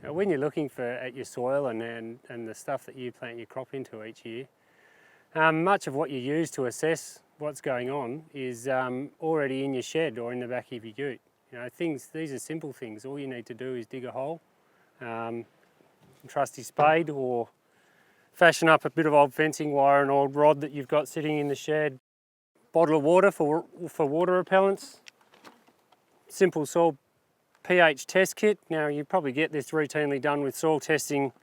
When you're looking at your soil and the stuff that you plant your crop into each year, much of what you use to assess what's going on is already in your shed or in the back of your ute. These are simple things. All you need to do is dig a hole, trusty spade, or fashion up a bit of old fencing wire, an old rod that you've got sitting in the shed, bottle of water for water repellents, simple soil pH test kit. Now you probably get this routinely done with soil testing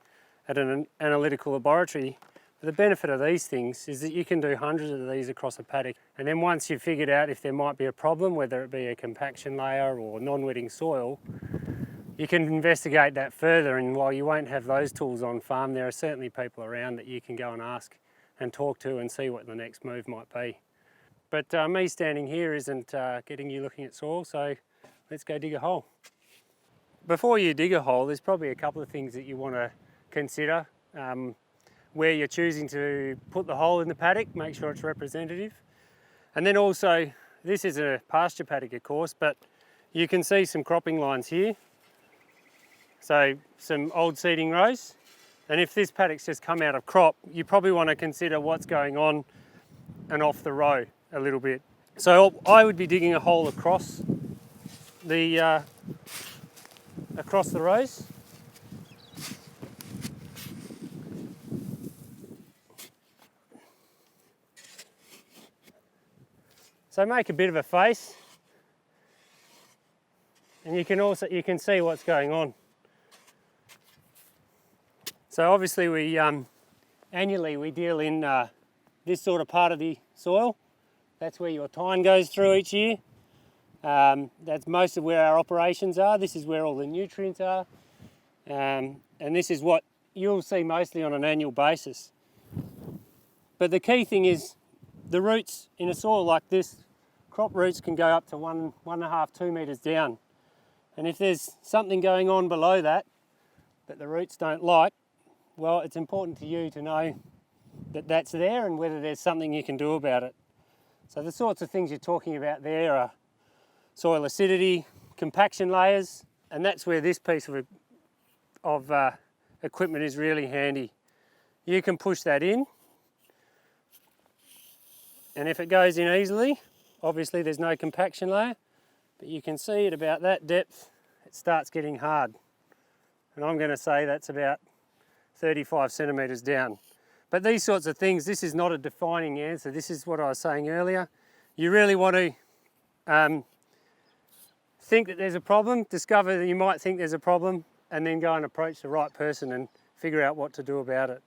at an analytical laboratory. But the benefit of these things is that you can do hundreds of these across a paddock, and then once you've figured out if there might be a problem, whether it be a compaction layer or non-wetting soil, you can investigate that further. And while you won't have those tools on farm, there are certainly people around that you can go and ask and talk to and see what the next move might be. But me standing here isn't getting you looking at soil, so let's go dig a hole. Before you dig a hole, there's probably a couple of things that you want to consider. Where you're choosing to put the hole in the paddock, make sure it's representative. And then also, this is a pasture paddock of course, but you can see some cropping lines here. So some old seeding rows. And if this paddock's just come out of crop, you probably want to consider what's going on and off the row a little bit. So I would be digging a hole across the rows. So make a bit of a face, and you can see what's going on. So obviously we annually we deal in this sort of part of the soil. That's where your tine goes through each year. That's most of where our operations are. This is where all the nutrients are, and this is what you'll see mostly on an annual basis. But the key thing is the roots in a soil like this. Crop roots can go up to 1.5, 2 metres down. And if there's something going on below that the roots don't like, well, it's important to you to know that that's there and whether there's something you can do about it. So the sorts of things you're talking about there are soil acidity, compaction layers, and that's where this piece of equipment is really handy. You can push that in, and if it goes in easily, obviously there's no compaction layer, but you can see at about that depth it starts getting hard. And I'm going to say that's about 35 centimetres down. But these sorts of things, this is not a defining answer. This is what I was saying earlier. You really want to think that there's a problem, discover that you might think there's a problem, and then go and approach the right person and figure out what to do about it.